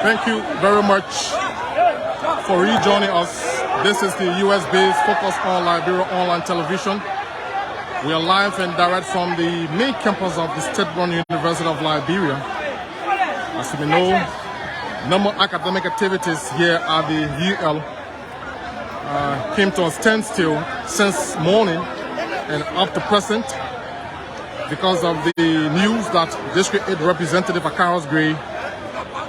Thank you very much for rejoining us. This is the US-based Focus on Liberia online television. We are live and direct from the main campus of the State-run University of Liberia. As you may know, normal academic activities here at the UL came to a standstill since morning and up to present because of the news that District 8 Representative Akaros Gray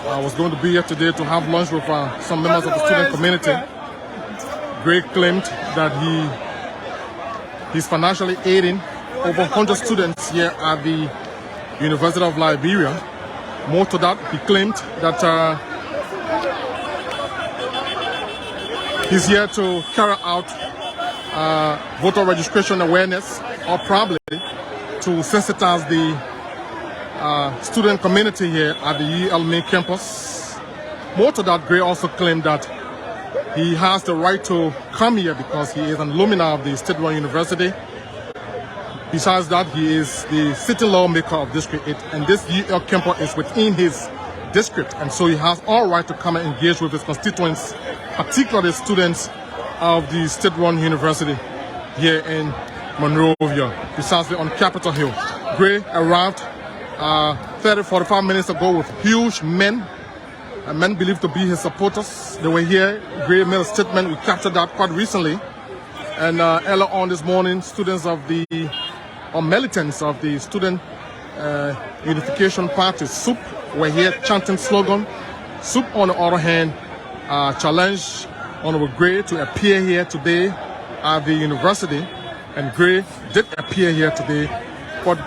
was going to be here today to have lunch with some members of the student community. Gray claimed that he's financially aiding over 100 students here at the University of Liberia. More to that, he claimed that he's here to carry out voter registration awareness, or probably to sensitize the student community here at the UL main campus. More to that, Gray also claimed that he has the right to come here because he is an alumni of the State-run University. Besides that, he is the city lawmaker of District 8, and this UL campus is within his district, and so he has all right to come and engage with his constituents, particularly students of the State-run University here in Monrovia, precisely on Capitol Hill. Gray arrived 30-45 minutes ago with huge men believed to be his supporters. They were here. Gray made a statement. We captured that quite recently. And earlier on this morning, students of the, or militants of the Student Unification Party, SUP, were here chanting slogan. SUP, on the other hand, challenged Honorable Gray to appear here today at the university. And Gray did appear here today. But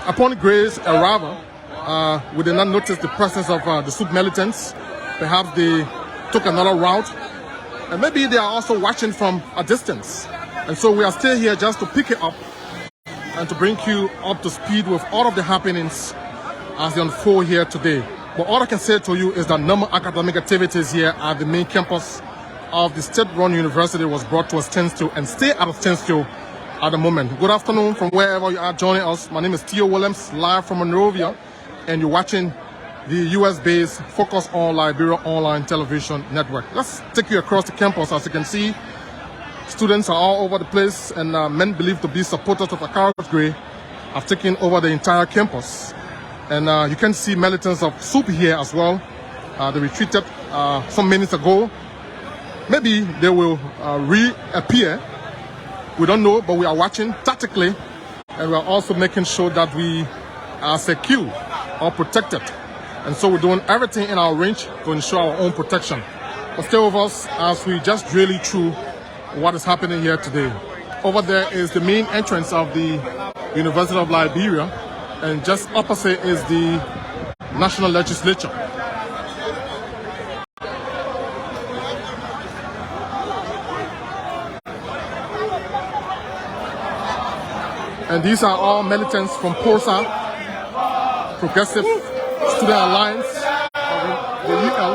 upon Gray's arrival, we did not notice the presence of the SUP militants. Perhaps they took another route, and maybe they are also watching from a distance. And so we are still here just to pick it up and to bring you up to speed with all of the happenings as they unfold here today. But all I can say to you is that normal academic activities here at the main campus of the State-run University was brought to a standstill and stay at a standstill at the moment. Good afternoon from wherever you are joining us. My name is Theo Williams, live from Monrovia, and you're watching the US-based Focus on Liberia online television network. Let's take you across the campus. As you can see, students are all over the place, and men believed to be supporters of Akaros Gray have taken over the entire campus. And you can see militants of SUP here as well. They retreated some minutes ago. Maybe they will reappear. We don't know, but we are watching tactically, and we are also making sure that we are secure or protected. And so we're doing everything in our range to ensure our own protection. But stay with us as we just drill you through what is happening here today. Over there is the main entrance of the University of Liberia, and just opposite is the National Legislature. And these are all militants from POSA, Progressive Student Alliance of the UL.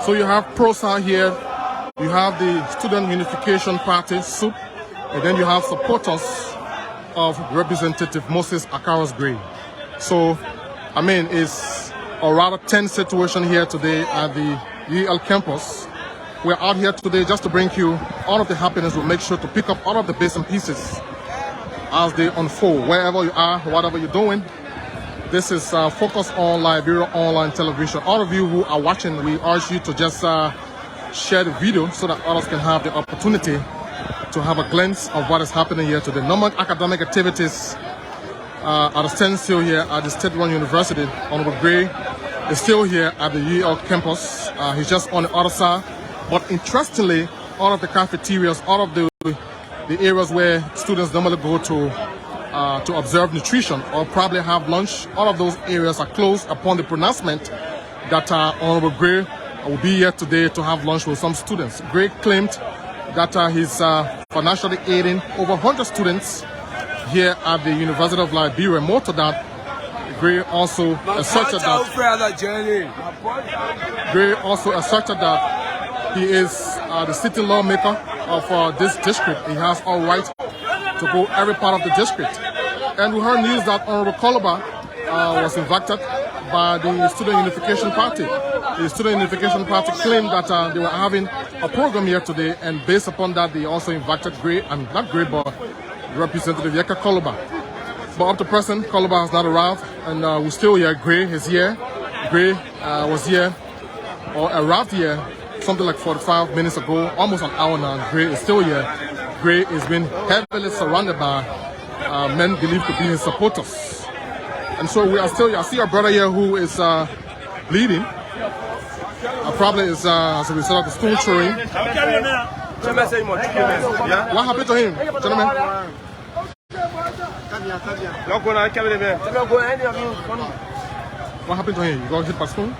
So you have PROSA here, you have the Student Unification Party, SUP, and then you have supporters of Representative Moses Akaros Gray. So, I mean, it's a rather tense situation here today at the UL campus. We're out here today just to bring you all of the happenings. We'll make sure to pick up all of the bits and pieces as they unfold. Wherever you are, whatever you're doing, this is Focus on Liberia online television. All of you who are watching, we urge you to just share the video so that others can have the opportunity to have a glimpse of what is happening here today. Normal academic activities at a standstill here at the State-run University. Honorable Gray is still here at the UL campus. He's just on the other side. But interestingly, all of the cafeterias, all of the areas where students normally go to observe nutrition or probably have lunch, all of those areas are closed upon the pronouncement that Honorable Gray will be here today to have lunch with some students. Gray claimed that he's financially aiding over 100 students here at the University of Liberia. More to that, Gray also asserted that he is the city lawmaker of this district. He has all right to go every part of the district. And we heard news that Honorable Koloba was invited by the Student Unification Party. The Student Unification Party claimed that they were having a program here today, and based upon that, they also invited Representative Yeka Koloba. But up to present, Koloba has not arrived, and we're still here. Gray is here. Gray was here, or arrived here, something like 45 minutes ago, almost an hour now. Gray is still here. Gray is being heavily surrounded by men believed to be his supporters. And so we are still here. I see our brother here who is bleeding. Probably is as a result of the stone throwing. What happened to him, gentlemen? What happened to him? You got hit by stone?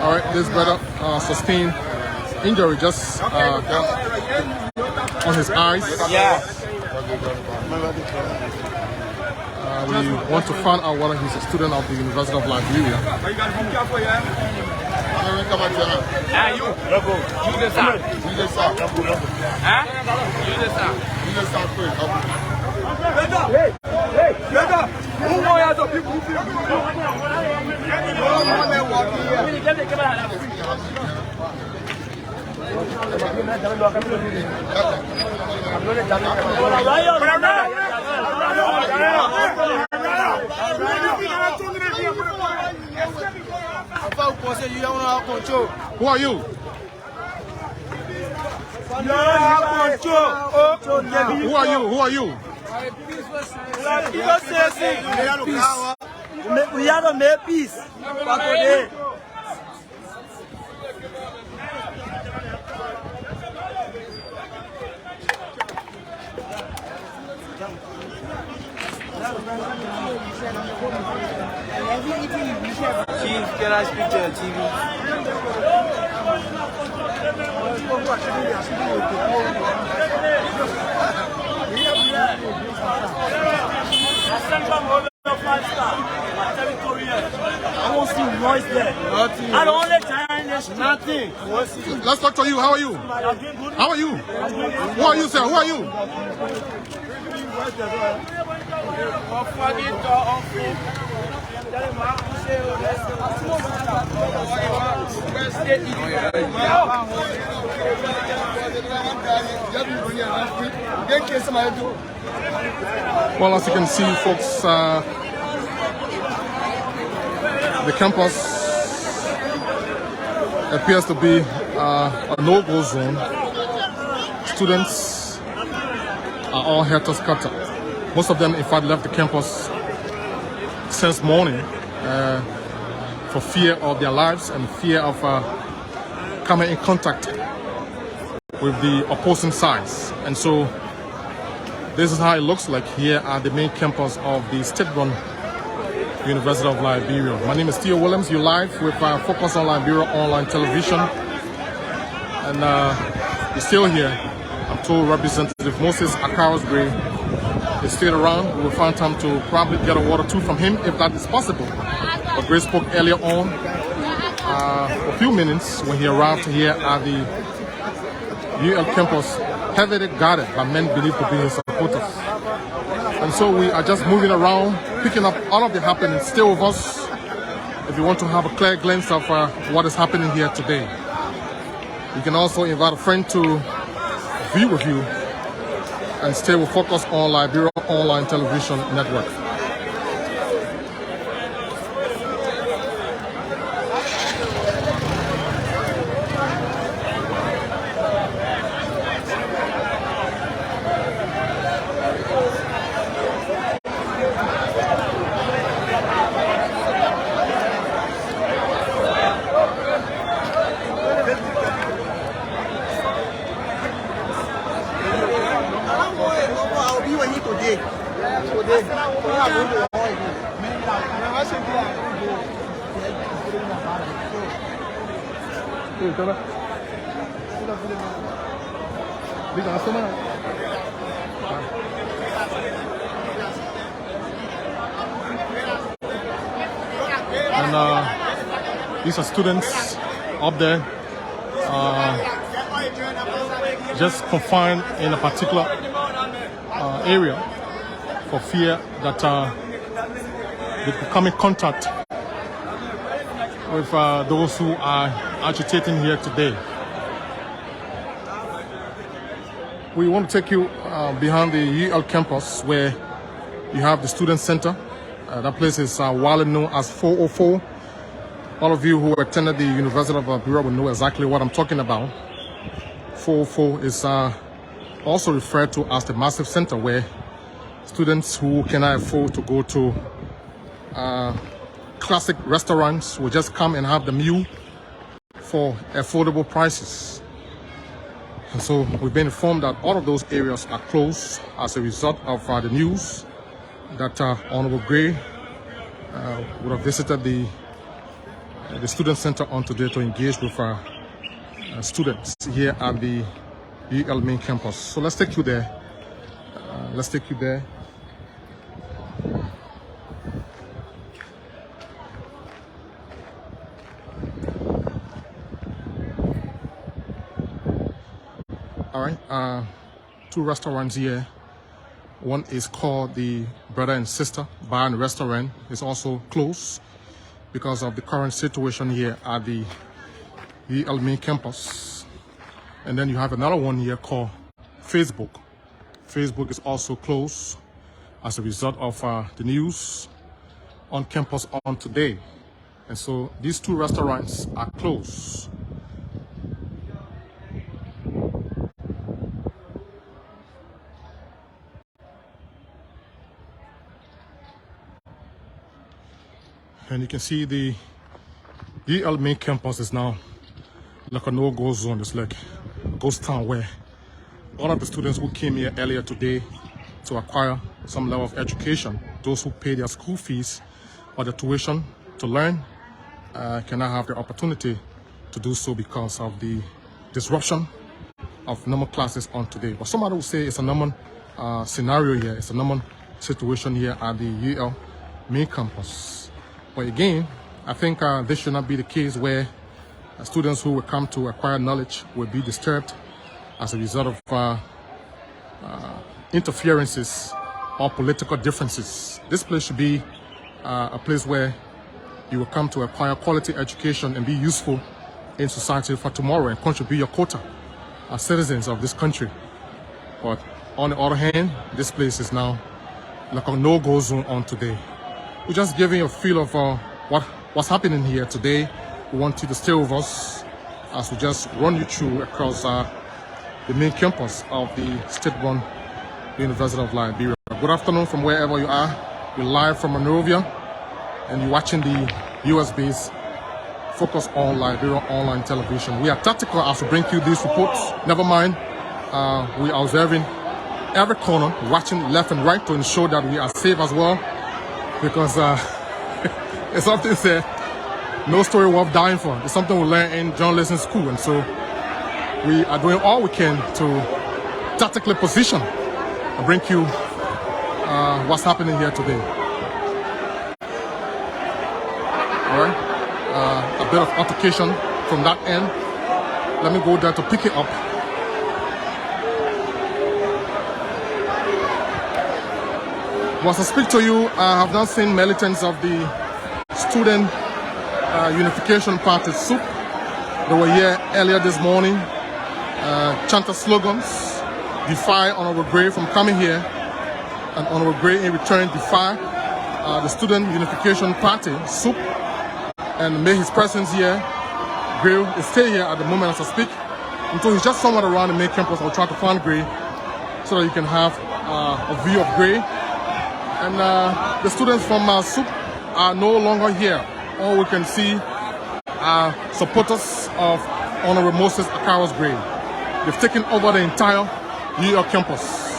All right, this brother sustained injury just on his eyes. We want to find out whether he's a student of the University of Liberia. Who are you? Who are you? Who are you? We have to make peace. Chief, can I speak to the TV? I won't see noise there. Nothing. I don't let China. Nothing. Let's talk to you. How are you? How are you? Who are you, sir? Who are you? Well, as you can see, folks, the campus appears to be a no-go zone. Students are all helter skelter. Most of them, in fact, left the campus since morning for fear of their lives and fear of coming in contact with the opposing sides. And so this is how it looks like here at the main campus of the state-run University of Liberia. My name is Theo Williams. You're live with Focus on Liberia online television. And you're still here. I'm told Representative Moses Akaros Gray is still around. We will find time to probably get a water too from him if that is possible. But Gray spoke earlier on for a few minutes when he arrived here at the UL campus, heavily guarded by men believed to be his supporters. And so we are just moving around, picking up all of the happenings. Stay with us if you want to have a clear glimpse of what is happening here today. You can also invite a friend to view with you and stay with Focus on Liberia Online Television Network. And These are students up there, just confined in a particular area for fear that they could come in contact with those who are agitating here today. We want to take you behind the UL campus where you have the student center. That place is widely known as 404. All of you who attended the University of Liberia will know exactly what I'm talking about. 404 is also referred to as the massive center, where students who cannot afford to go to classic restaurants will just come and have the meal for affordable prices. And so we've been informed that all of those areas are closed as a result of the news that Honorable Gray would have visited the student center on today to engage with students here at the UL main campus. So let's take you there. Let's take you there. All right, two restaurants here. One is called the Brother and Sister Bar and Restaurant. It's also closed because of the current situation here at the UL main campus. And then you have another one here called Facebook. Facebook is also closed as a result of the news on campus on today. And so these two restaurants are closed. And you can see the UL main campus is now like a no-go zone. It's like a ghost town where all of the students who came here earlier today to acquire some level of education, those who pay their school fees or their tuition to learn, cannot have the opportunity to do so because of the disruption of normal classes on today. But somebody will say it's a normal scenario here, it's a normal situation here at the UL main campus. But again, I think this should not be the case where students who will come to acquire knowledge will be disturbed as a result of interferences or political differences. This place should be a place where you will come to acquire quality education and be useful in society for tomorrow and contribute your quota as citizens of this country. But on the other hand, this place is now like a no-go zone on today. We're just giving you a feel of what's happening here today. We want you to stay with us as we just run you through across the main campus of the state-run University of Liberia. Good afternoon from wherever you are. We're live from Monrovia and you're watching the US-based Focus on Liberia online television. We are tactical as we bring you these reports. Never mind, we are observing every corner, watching left and right to ensure that we are safe as well. Because it's something said, no story worth dying for. It's something we learn in journalism school, and so we are doing all we can to tactically position and bring you what's happening here today. All right, a bit of altercation from that end. Let me go there to pick it up. Once I speak to you, I have not seen militants of the Student Unification Party, SUP. They were here earlier this morning, chanted slogans, defy Honorable Gray from coming here, and Honorable Gray in return defy the Student Unification Party, SUP, and made his presence here. Gray is stay here at the moment as I speak, until he's just somewhere around the main campus. I'll try to find Gray so that you can have a view of Gray. And the students from SUP are no longer here. All we can see are supporters of Honorable Moses Akawa's Gray. They've taken over the entire UL campus.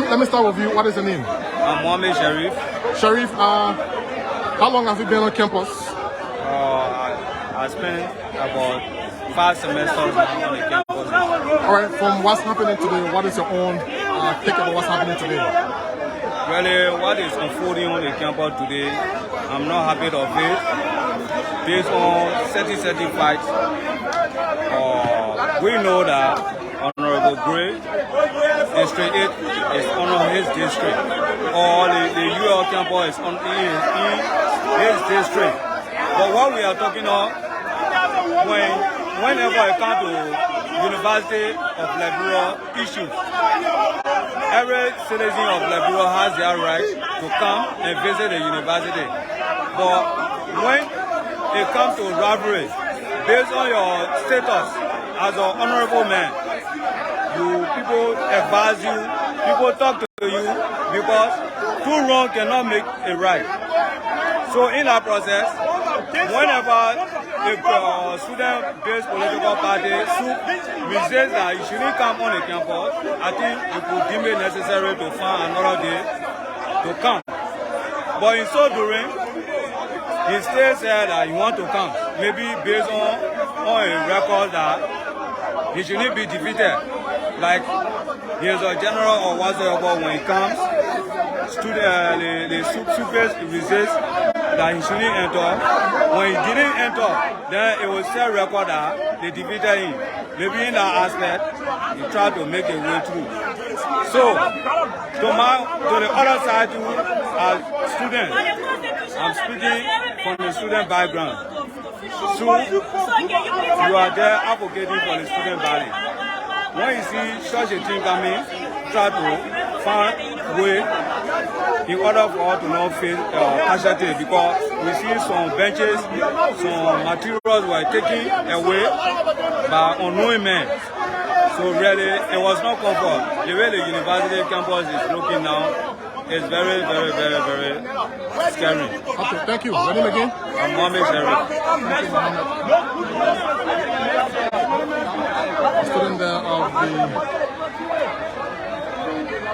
Let me start with you. What is your name? I'm Mohammed Sharif. Sharif, how long have you been on campus? I spent about 5 semesters on the campus. All right, from what's happening today, what is your own take about what's happening today? Really, what is unfolding on the campus today, I'm not happy of it. Based on certain fights, we know that Honorable Gray, District 8 is on his district, or the UL campus is on his district. But what we are talking of, whenever it comes to University of Liberia issues, every citizen of Liberia has their right to come and visit the university. But when it comes to rivalry, based on your status as an honorable man, people advise you, people talk to you, because two wrongs cannot make a right. So in that process, whenever a student-based political party resist that you shouldn't come on the campus, I think it would deem it necessary to find another day to come. But in so doing, he still said that he wants to come, maybe based on a record that he shouldn't be defeated. Like he is a general or whatsoever, when he comes, the students resist that he shouldn't enter. When he didn't enter, then it will still record that they defeated him. Maybe in that aspect, he tried to make a way through. So, to the other side too, as students, I'm speaking from the student background. So, you are there advocating for the student body. When you see such a thing coming, try to find a way in order for us to not face casualty, because we see some benches, some materials were taken away by unknown men. So really, it was not comfort. The way the university campus is looking now, It's very, very, very, very scary. Okay, thank you. Your name again? I'm Mohammed Sharif. Thank you, Mohammed. A student there of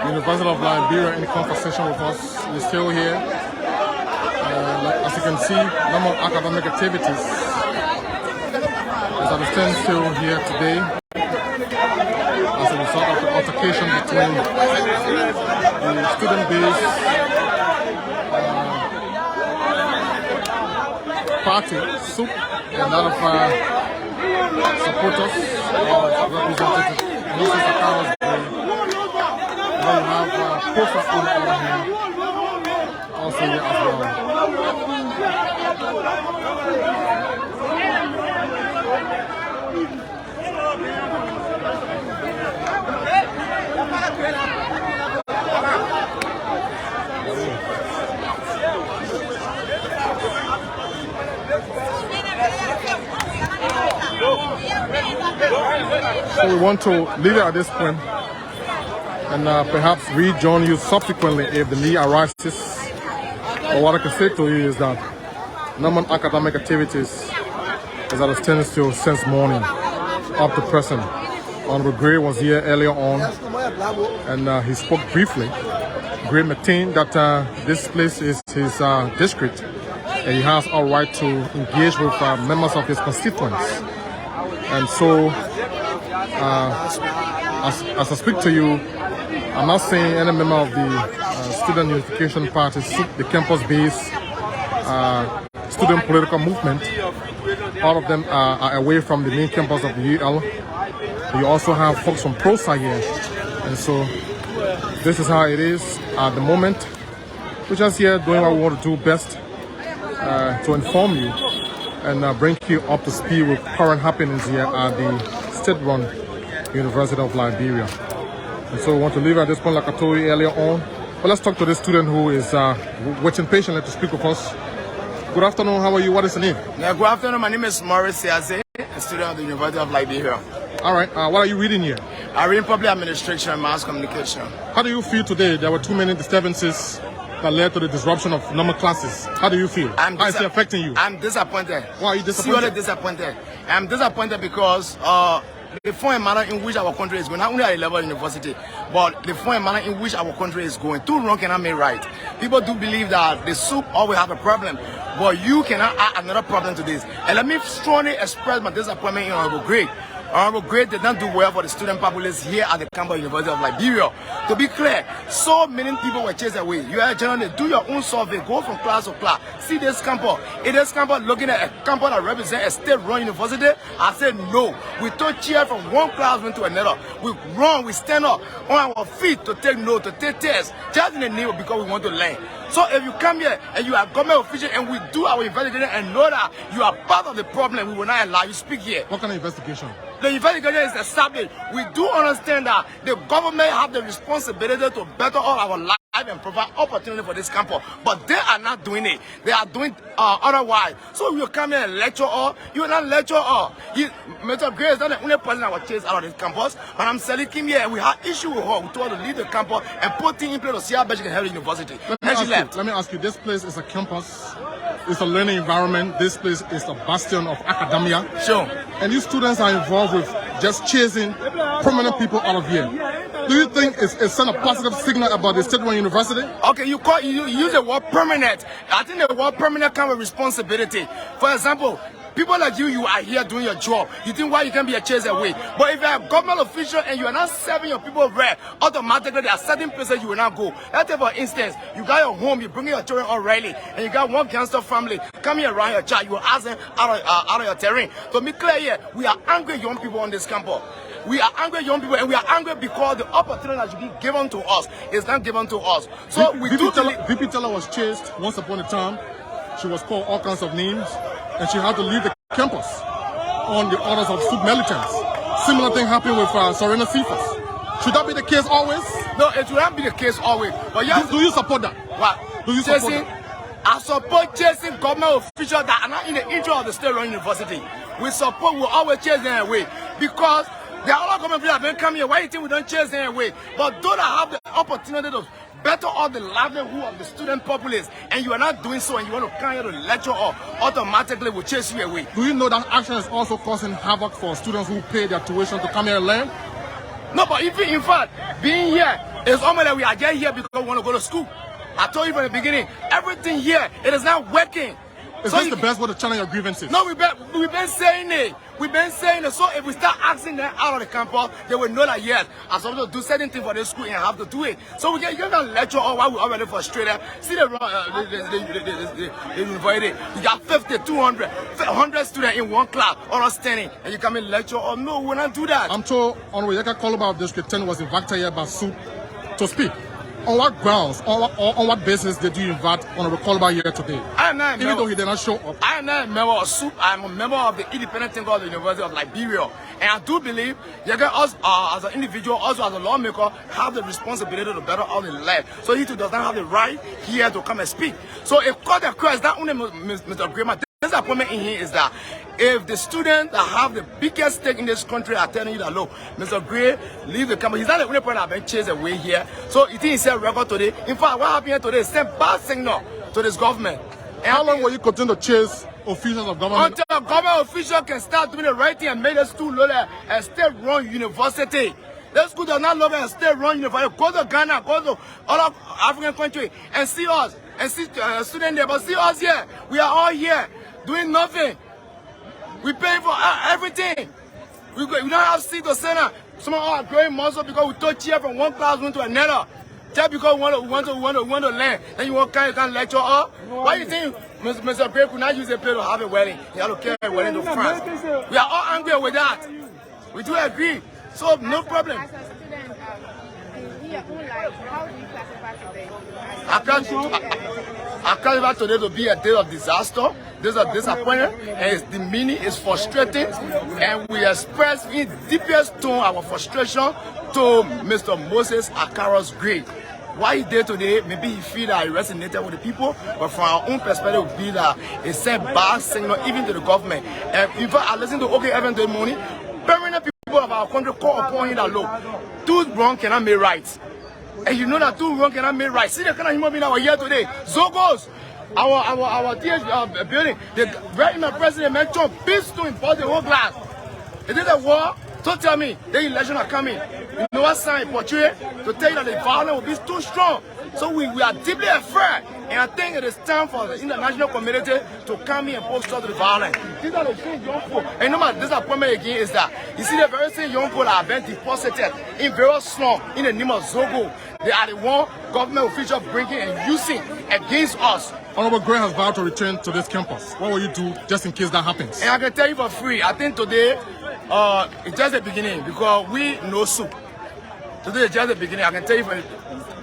the University of Liberia in conversation with us. He's still here. As you can see, normal academic activities is at a standstill here today as a result of the altercation between the student base party, SOUP, and that of supporters or representatives. This is the powers day. And then you have Kofa over here, also here as well. So we want to leave it at this point and perhaps rejoin you subsequently if the need arises. But what I can say to you is that normal academic activities is at a standstill since morning up to present. Honorable Gray was here earlier on and he spoke briefly. Gray maintained that this place is his district and he has all right to engage with members of his constituents. And so, as I speak to you, I'm not saying any member of the Student Unification Party, the campus-based student political movement. All of them are away from the main campus of the UL. You also have folks from PROSA here. And so, this is how it is at the moment. We're just here doing what we want to do best to inform you and bring you up to speed with current happenings here at the state-run University of Liberia. And so we want to leave at this point, like I told you earlier on. But let's talk to this student who is waiting patiently to speak with us. Good afternoon, how are you? What is your name? Yeah, good afternoon, my name is Maurice Siaze, a student of the University of Liberia. All right, what are you reading here? I read public administration and mass communication. How do you feel today? There were too many disturbances that led to the disruption of normal classes. How do you feel? How is it affecting you? I'm disappointed. Why are you disappointed? Seriously disappointed. I'm disappointed because the form and manner in which our country is going, not only at a level university, but the form and manner in which our country is going. Two wrong cannot make right. People do believe that the SOUP always have a problem, but you cannot add another problem to this. And let me strongly express my disappointment in Honorable Gray. Honorable Gray did not do well for the student populace here at the campus University of Liberia. To be clear, so many people were chased away. You are generally do your own survey, go from class to class, see this campus. Is this campus looking at a campus that represents a state-run university? I said no. We took cheer from one classroom to another. We run, we stand up on our feet to take notes, to take tests, just in the name because we want to learn. So if you come here and you are government official and we do our investigation and know that you are part of the problem, we will not allow you to speak here. What kind of investigation? The investigation is established. We do understand that the government have the responsibility to better all our life and provide opportunity for this campus, but they are not doing it. They are doing otherwise. So you come here and lecture all, you will not lecture all. Mr. Gray is not the only person that was chased out of this campus, but I'm selling him here and we had issue with her. We told her to leave the campus and put things in place to see how best she can help the university. Let me ask you, this place is a campus, it's a learning environment, this place is a bastion of academia. Sure. And these students are involved with just chasing prominent people out of here. Do you think it's sent a positive signal about the state-run university? Okay, you use the word permanent. I think the word permanent comes with responsibility. For example, people like you are here doing your job. You think why you can be a chase away. But if you're a government official and you are not serving your people right, automatically there are certain places you will not go. Let's say for instance, you got your home, you bring your children already, and you got one gangster family coming around your child, you will ask them out of your terrain. To be clear here, we are angry young people on this campus. We are angry young people, and we are angry because the opportunity that should be given to us is not given to us. So VP Teller was chased once upon a time. She was called all kinds of names, and she had to leave the campus on the orders of SOUP militants. Similar thing happened with Serena Cephas. Should that be the case always? No, it should not be the case always. But yes, do you support that? What? Do you support that? I support chasing government officials that are not in the interest of the state-run university. We always chase them away because there are other government people that have been coming here. Why do you think we don't chase them away? But those that have the opportunity to better off the livelihood of the student populace, and you are not doing so, and you want to come here to lecture or automatically will chase you away. Do you know that action is also causing havoc for students who pay their tuition to come here and learn? No, but even in fact, being here is almost like we are just here because we want to go to school. I told you from the beginning, everything here, it is not working. Is so this the best way to channel your grievances? No, we've been saying it. We've been saying it. So if we start asking them out of the campus, they will know that yes, I'm supposed to do certain things for the school and have to do it. So we can lecture on why we already frustrated. See the university. You got 50, 200, 100 students in one class, all standing, and you come in lecture. Oh no, we will not do that. I'm told Honorable Yeka Koloba of District 10 was invited here by SUP to speak. On what grounds, on what basis did you invite Honorable Koloba here today? I am not even though he did not show up. I am not a member of SUP. I am a member of the independent thinker of the University of Liberia. And I do believe us as an individual, also as a lawmaker, have the responsibility to better all the land. So he too does not have the right here to come and speak. So if court occurs, not only Mr. Grima, this appointment in here is that if the students that have the biggest stake in this country are telling you that, look, Mr. Gray, leave the company. He's not the only person that has been chased away here. So he thinks he said record today. In fact, what happened here today is sent bad signal to this government. And how long will you continue to chase officials of government? Until a government official can start doing the right thing and make the school lower and state-run university. The school does not lower and state-run university. Go to Ghana, go to other African countries and see us. And see students there, but see us here. We are all here doing nothing. We pay for everything. We don't have seat to center. Some of us are growing muscle because we took chair from one classroom to another. Just because we want to learn, then you can't lecture up. Why do you think Mr. Gray could not use a pay to have a wedding? He had to carry a wedding to France. We are all angry with that. We do agree. So no problem. As a student, in your own life, how do you classify today? I classify today to be a day of disaster. This is a disappointment, and the meaning is frustrating, and we express in deepest tone our frustration to Mr. Moses Akaro's grave. Why he did today, maybe he feel that he resonated with the people, but from our own perspective, it would be that it sent bad signal even to the government. And in fact, I listened to OK Evan this morning, permanent people of our country call upon him that, look, do wrong cannot make right. And you know that do wrong cannot make right. See the kind of human being that were here today. Zogos, our TH building, the right now president mentioned peace to import the whole glass. Is it a war? Don't tell me the election are coming. You know what sign portray to tell you that the violence will be too strong. So we are deeply afraid. And I think it is time for the international community to come here and put stop to the violence. These are the same young people. And no matter disappointment again is that you see the very same young people that have been deposited in various slums in the name of Zogo. They are the one government officials bringing and using against us. Honorable Gray has vowed to return to this campus. What will you do just in case that happens? And I can tell you for free, I think today it's just the beginning because we know SUP. Today is just the beginning. I can tell you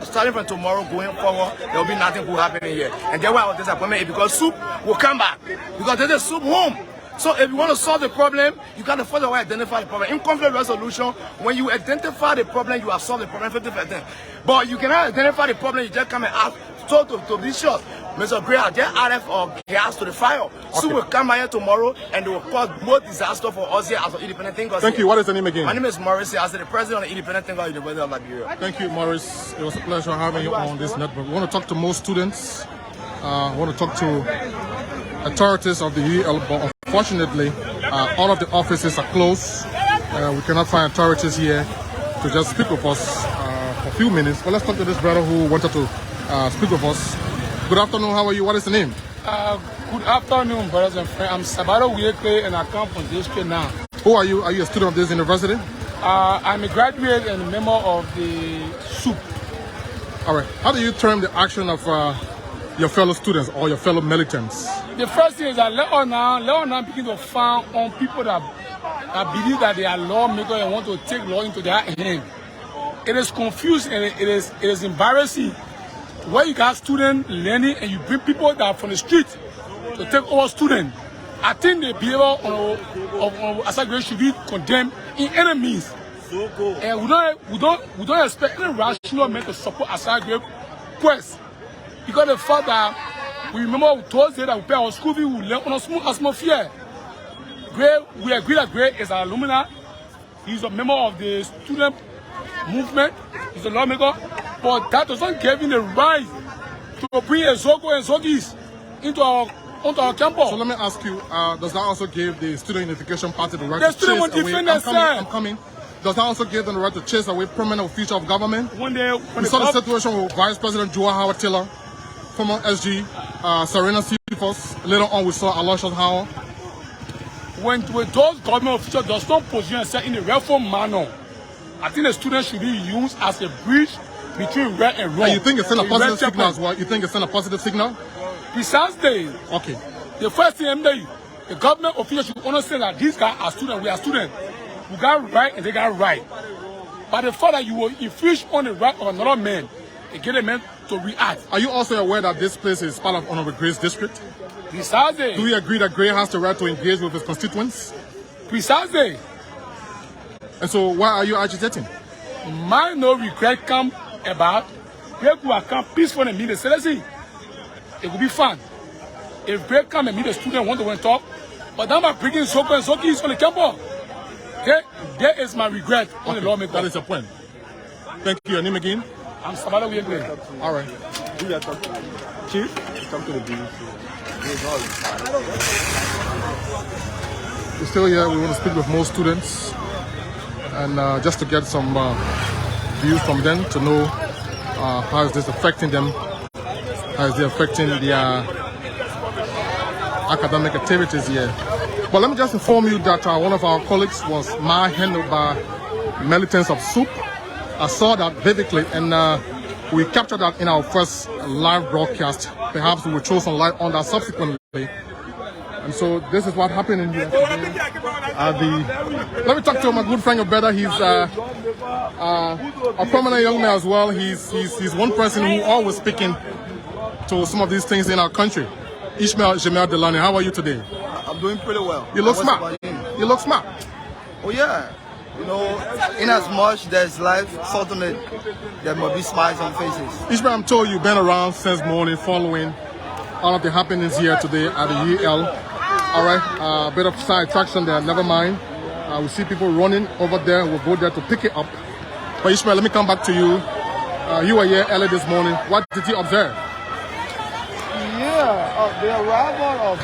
starting from tomorrow going forward, there will be nothing good happening here. And that's why I was disappointed because SUP will come back. Because this is SUP home. So if you want to solve the problem, you got to first of all identify the problem. In conflict resolution, when you identify the problem, you have solved the problem 50%. But you cannot identify the problem, you just come and ask to be short. Mr. Gray has just added gas to the fire. Okay. So we'll come here tomorrow and they will cause more disaster for us here as an independent thinker. Thank you. What is the name again? My name is Maurice. I'm the president of the Independent Thinker of the University of Liberia. Thank you, Maurice. It was a pleasure having you on this network. We want to talk to most students. We want to talk to authorities of the UEL, but unfortunately, all of the offices are closed. We cannot find authorities here to just speak with us for a few minutes. But let's talk to this brother who wanted to speak with us. Good afternoon. How are you? What is the name? Good afternoon, brothers and friends. I'm Sabado Uyekwe and I come from district now. Who are you? Are you a student of this university? I'm a graduate and a member of the SUP. All right. How do you term the action of your fellow students or your fellow militants? The first thing is that let us now begin to find on people that believe that they are lawmakers and want to take law into their hand. It is confusing and it is embarrassing. Where you got students learning and you bring people that are from the street to take over students. I think the behavior of Asagre should be condemned in any means. And we don't expect any rational man to support Asagre quest. Because the fact that we remember Thursday that we pay our school fee, we learn on a small atmosphere. Gray, we agree that Gray is an alumni. He's a member of the student movement. He's a lawmaker. But that doesn't give him the right to bring a Zogo and Zogis onto our campus. So let me ask you, does that also give the Student Unification Party the right The to student chase will away? defend themselves. I'm coming. Does that also give them the right to chase away prominent officials of government? When we saw the situation with Vice President Joa Howard Taylor, former SG, Serena Cephas. Later on, we saw Aloysius Howard. When those government officials does not position themselves in a rightful manner, I think the students should be used as a bridge between right and wrong. And you think it's in a positive signal as well? You think it's in a positive signal? Precisely. Okay. The first thing the government officials should understand that these guys are students, we are students. We got right and they got right. But the fact that you will infringe on the right of another man, they get a man to react. Are you also aware that this place is part of Honorable Gray's district? Precisely. Do you agree that Gray has the right to engage with his constituents? Precisely. And so why are you agitating? My no regret come about people who come peaceful and meet the citizen. It will be fun. If Gray come and meet the student want to talk, but now I'm bringing Soko and Soki is on the campus. Okay? That is my regret on the lawmaker. That is your point. Thank you. Your name again? I'm Sabado Wegle. All right. Who you are talking to? Chief? Come to the BBC. We're still here. We want to speak with more students and just to get some views from them to know how is this affecting them, how is it affecting their academic activities here. But let me just inform you that one of our colleagues was handled by militants of SOUP. I saw that vividly, and we captured that in our first live broadcast. Perhaps we will throw some light on that subsequently. And so this is what happened in here today. Let me talk to my good friend, your brother. He's a prominent young man as well. He's one person who always speaking to some of these things in our country. Ishmael Jamel Delani, how are you today? I'm doing pretty well. You look smart. You look smart. Oh yeah. You know, in as much there's life, certainly there must be smiles on faces. Ishmael, I'm told you've been around since morning following all of the happenings here today at the UL. All right, a bit of side traction there, never mind. We see people running over there. We'll go there to pick it up. But Ishmael, let me come back to you. You were here early this morning. What did you observe? Yeah, the arrival of...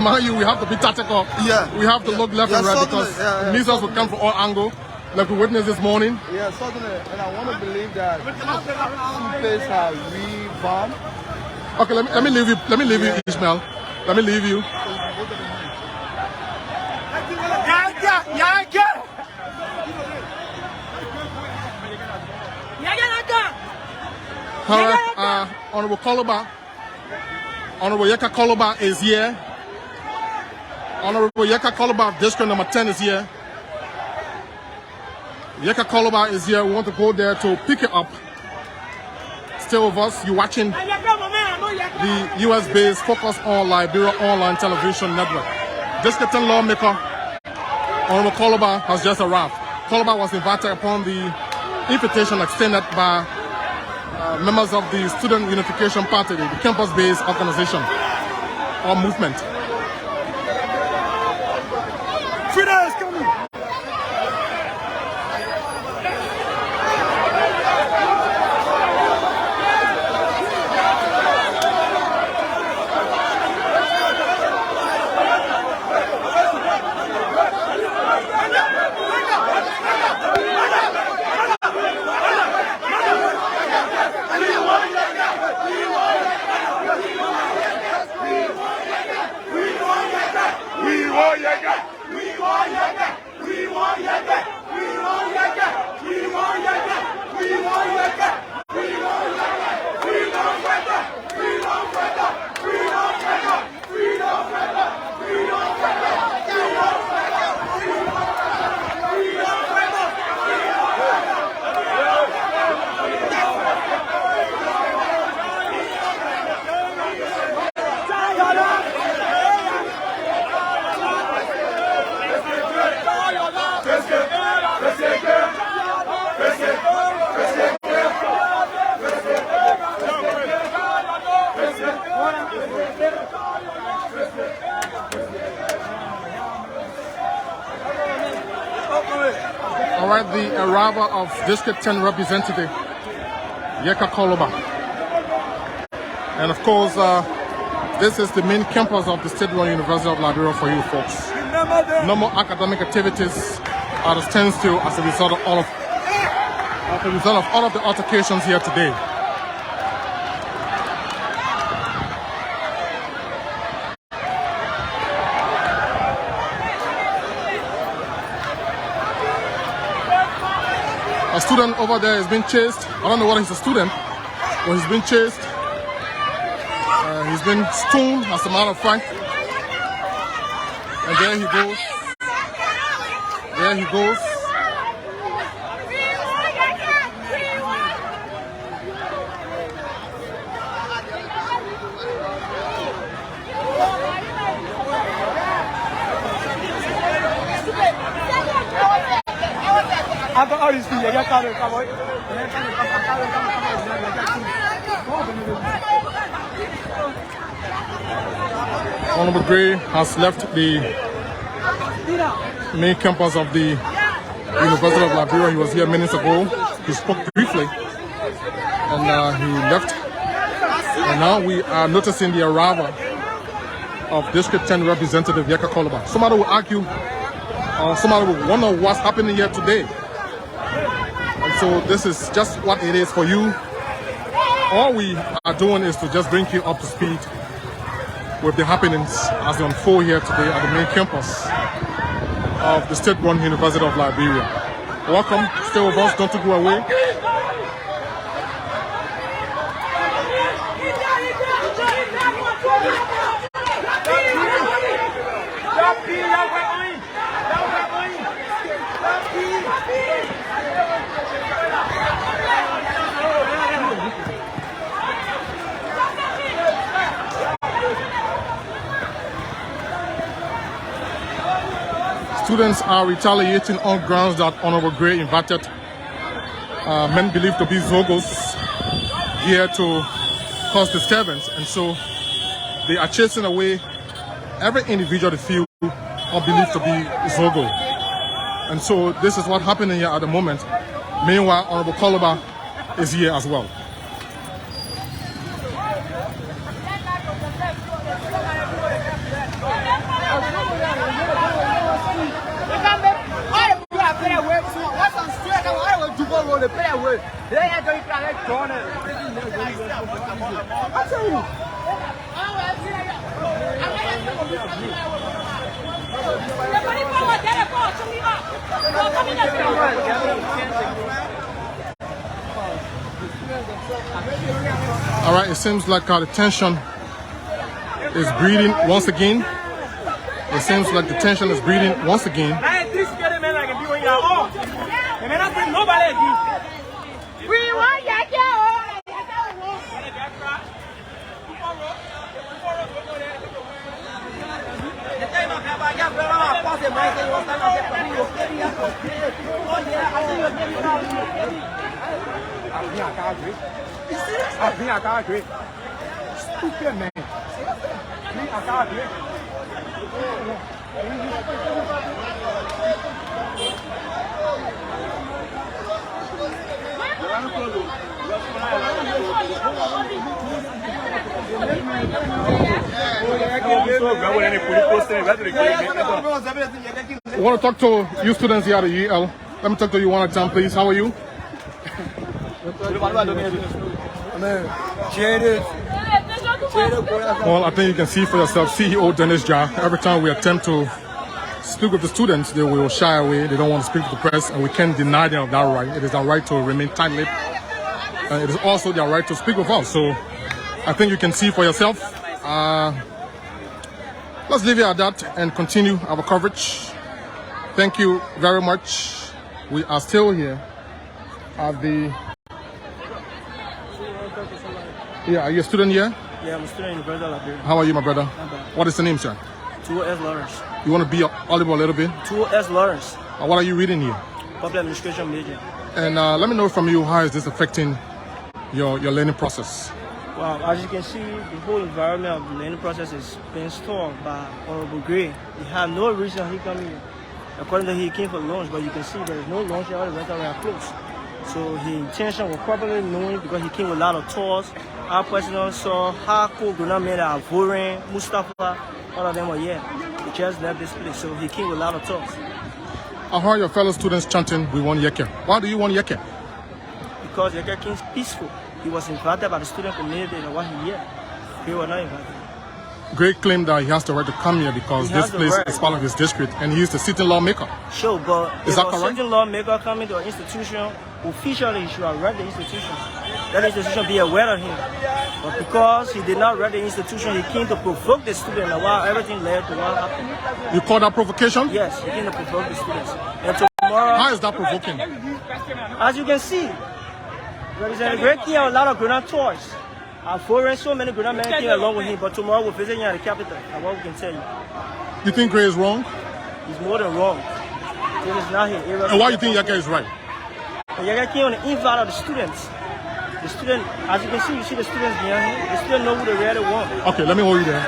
Mind you, we have to be tactical. Yeah. We have to look left and right because missiles will come from all angles, like we witnessed this morning. Yeah, certainly. And I want to believe that place are revamped. Okay, let me leave you. Let me leave you, Ishmael. Let me leave you. All right, Honorable Koloba. Honorable Yeka Koloba is here. Honorable Yeka Koloba, District number 10 is here. Yeka Koloba is here. We want to go there to pick it up. Stay with us. You're watching the US-based Focus on Liberia online television network. District 10 lawmaker Honorable Koloba has just arrived. Koloba was invited upon the invitation extended by members of the Student Unification Party, the campus-based organization or movement. Freedom is coming! All right, the arrival of District 10 representative Yeka Koloba. And of course, this is the main campus of the State-run University of Liberia for you folks. No more academic activities are to stand still as a result of all of the altercations here today. A student over there is being chased. I don't know whether he's a student, but he's being chased. He's been stoned, as a matter of fact. And there he goes. There he goes. Honorable Gray has left the main campus of the University of Liberia. He was here minutes ago. He spoke briefly and he left. And now we are noticing the arrival of District 10 Representative Yeka Koloba. Somebody will argue, somebody will wonder what's happening here today. And so this is just what it is for you. All we are doing is to just bring you up to speed with the happenings as they unfold here today at the main campus of the State-run University of Liberia. Welcome, stay with us, don't go away. Students are retaliating on grounds that Honorable Gray invited men believed to be Zogos here to cause disturbance, and so they are chasing away every individual they feel or believed to be Zogo. And so this is what happened here at the moment. Meanwhile, Honorable Koloba is here as well. All right, it seems like the tension is breeding once again. It seems like the tension is breeding once again. Stupid man. I want to talk to you students here at the UL. Let me talk to you one at a time, please. How are you? Well, I think you can see for yourself, CEO Dennis Jar, every time we attempt to speak with the students, they will shy away. They don't want to speak to the press, and we can't deny them of that right. It is our right to remain tight-lipped. And it is also their right to speak with us. So I think you can see for yourself. Let's leave it at that and continue our coverage. Thank you very much. We are still here at the... Yeah, are you a student here? Yeah, I'm a student in University of Liberia. How are you, my brother? What is the name, sir? 2S Lawrence. You want to be audible a little bit? 2S Lawrence. What are you reading here? Public administration major. And let me know from you, how is this affecting your learning process? Wow, as you can see, the whole environment of the learning process is being stalled by Honorable Gray. He had no reason he come here. According to him, he came for lunch, but you can see there is no lunch here, all the restaurants are closed. So his intention was probably knowing because he came with a lot of tours. Our president saw Hako, Gunameda, Avoren, Mustafa, all of them were here. He just left this place, so he came with a lot of tours. I heard your fellow students chanting, "We want Yeke." Why do you want Yeke? Because Yeke King is peaceful. He was invited by the student community and why he here. He was not invited. Great claim that he has the right to come here because this place is part of his district and he is the sitting lawmaker. Sure, but is if that a correct? sitting lawmaker coming to an institution, officially he should have read the institution. That institution be aware of him. But because he did not read the institution, he came to provoke the student and while everything led to what happened. You call that provocation? Yes, he came to provoke the students. And tomorrow, how is that provoking? As you can see, there is a great deal, a lot of grenade toys. Our foreign, so many grenade men came along with him, but tomorrow we're visiting at the capital. And what we can tell you. You think Gray is wrong? He's more than wrong. This is not his area. And why do you think Yeke is right? Yeke came on the invite of the students. The student, as you can see, you see the students behind him. The students know who they really want. Okay, let me hold you there.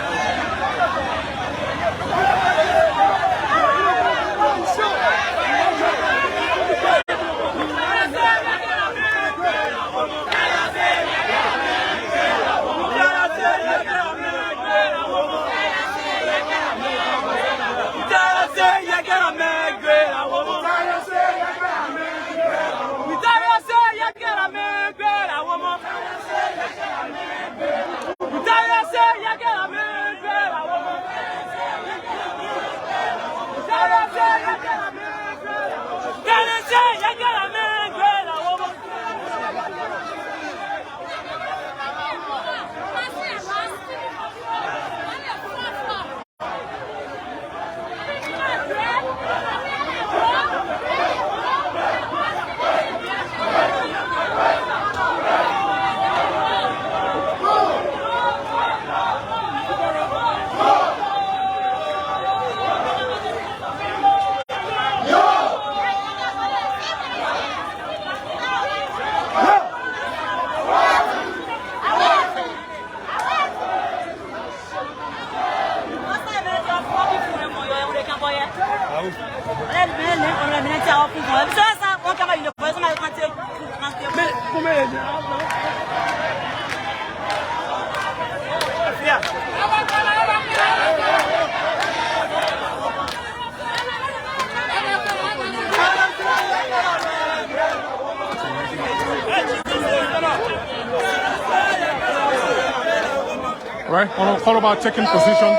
Right, all about taking position.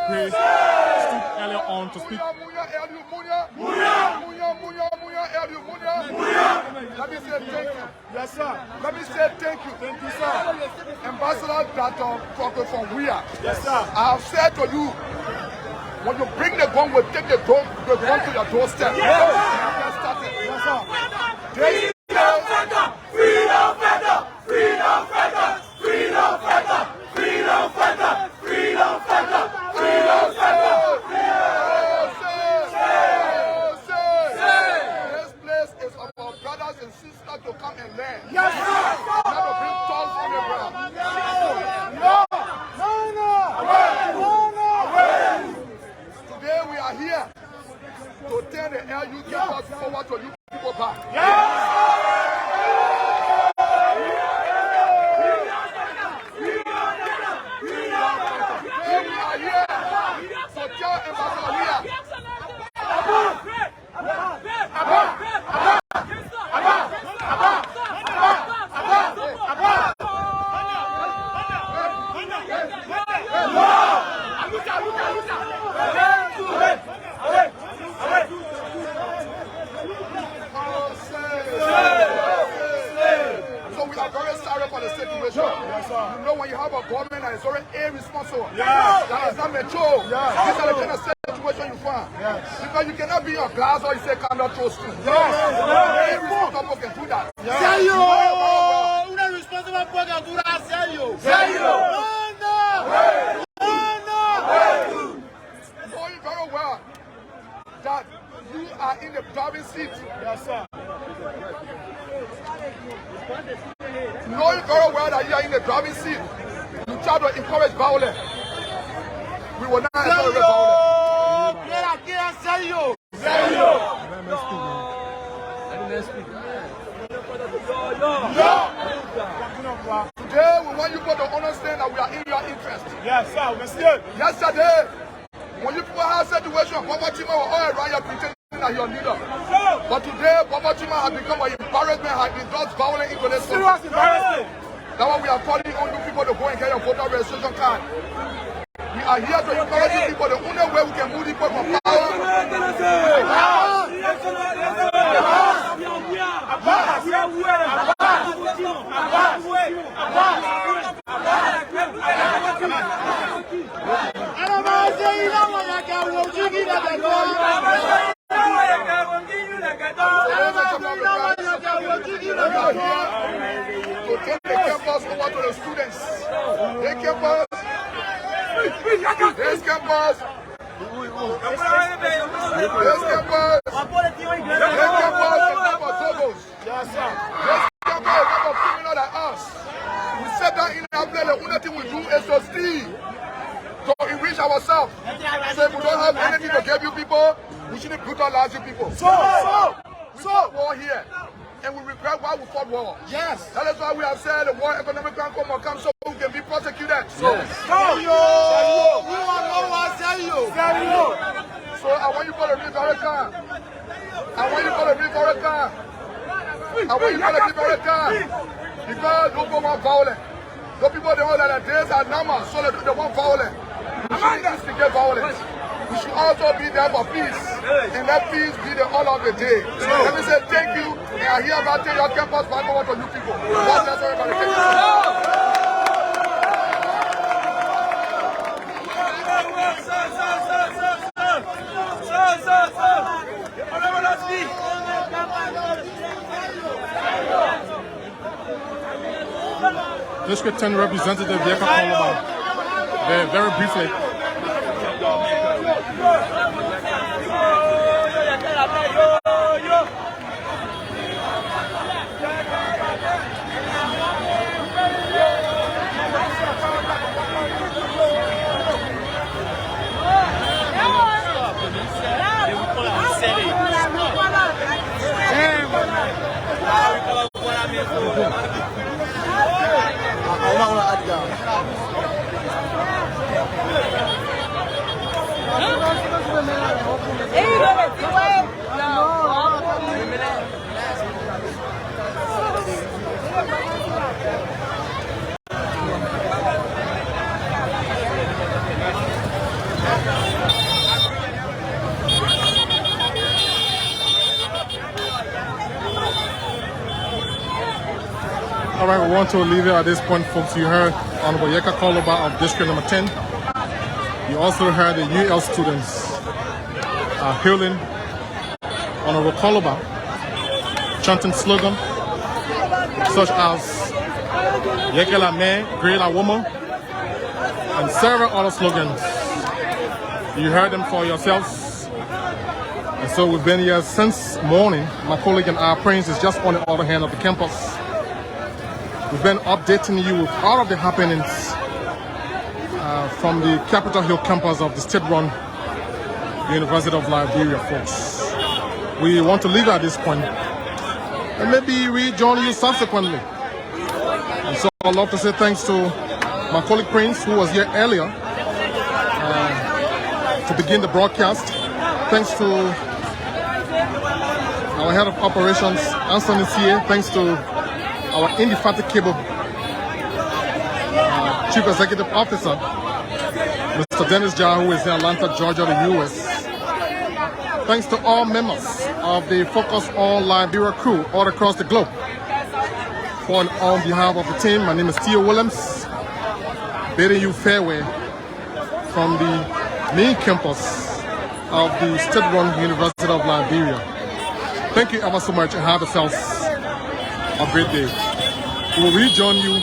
Gray stood earlier on to speak. Let me say thank you. Yes, sir. Let me say thank you. Thank you, sir. Ambassador Dr. from Wia. Yes, sir. I have said to you, when you bring the gun, we'll take the gun to your doorstep. Yes, sir. Yes, sir. Freedom fighter! Freedom fighter! Freedom fighter! Freedom fighter! Freedom fighter! Freedom fighter! Freedom fighter! This place is about brothers and sisters to come and learn. Yes, sir. Never bring talks on the ground. No. Today we are here to turn the LU campus forward to you people back. You know when you have a government that is already irresponsible, that is not mature, these are the kind of situation you find. Because you cannot be in a glass or you say cannot throw steam. Irresponsible can do that. Serio! Una irresponsible can do that, serio! Serio! Know you very well that you are in the driving seat. Yes, sir. Know you very well that you are in the driving seat. You try to encourage violence. We will not encourage violence. Serio! Serio! yesterday, when you people have situation, poverty man were all around you pretending that you're leader. But today, poverty man has become an embarrassment, has been just violent into this country. Serious embarrassment. That's why we are calling on you people to go and get your voter registration card. We are here to encourage you people. The only way we can move people from power. To take the campus over to the students. They campus. This campus. This campus. Yes, sir. This campus is not criminal like us. We set that in our place. The only thing we do is to steal, to enrich ourselves. So if we don't have anything to give you people, we shouldn't brutalize you people. So we fought war here, and we regret why we fought war. Yes. That is why we have said the war economic can come so we can be prosecuted. So, So I want you to read very calm. I want you to read very calm. I want you to read very calm. Because no people want violence. No people know that the days are numbered, so they want violence. We shouldn't instigate violence. We should also be there for peace. And let peace be the all of the day. So let me say thank you. And I hereby take your campus back over to you people. God bless everybody. Thank you. District 10 Representative Yeka Koloba, very briefly. All right, we want to leave it at this point, folks. You heard Honorable Yeka Koloba of District number 10. You also heard the UL students hailing Honorable Koloba, chanting slogan such as Yeke la main, great la woman, and several other slogans. You heard them for yourselves. And so we've been here since morning. My colleague and our prince is just on the other hand of the campus. We've been updating you with all of the happenings from the Capitol Hill campus of the state-run University of Liberia, folks. We want to leave at this point and maybe rejoin you subsequently. And so I'd love to say thanks to my colleague Prince, who was here earlier to begin the broadcast. Thanks to our head of operations, Anthony here. Thanks to our indefatigable Chief Executive Officer, Mr. Dennis Jar, who is in Atlanta, Georgia, the U.S. Thanks to all members of the Focus on Liberia crew all across the globe. On behalf of the team, my name is Theo Williams, bidding you farewell from the main campus of the state-run University of Liberia. Thank you ever so much and have yourselves a great day. We will rejoin you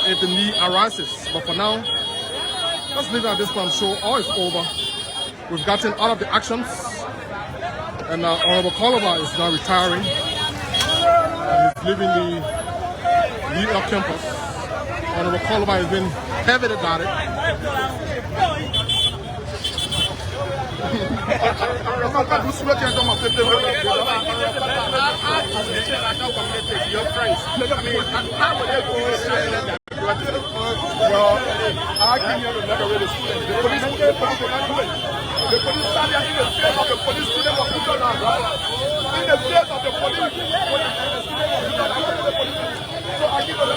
if the need arises. But for now, let's leave it at this point. I'm sure all is over. We've gotten all of the actions. And Honorable Koloba is now retiring. And he's leaving the UL campus. Honorable Koloba has been heavily about it. Your friends. Well, I came here to liberate the students. The police did not do it. The police started in the face of the police student was put on our ground. In the face of the police. So I give a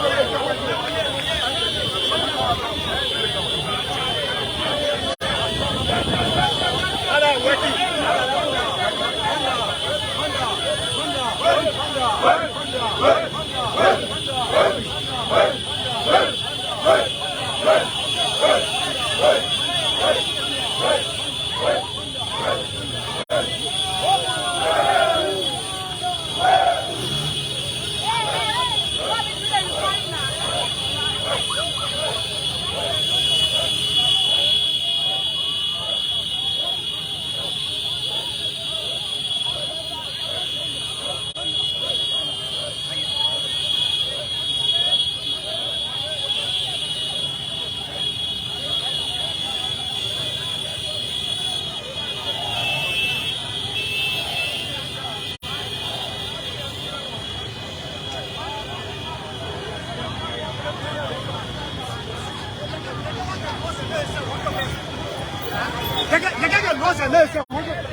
Quelqu'un qui a le droit, c'est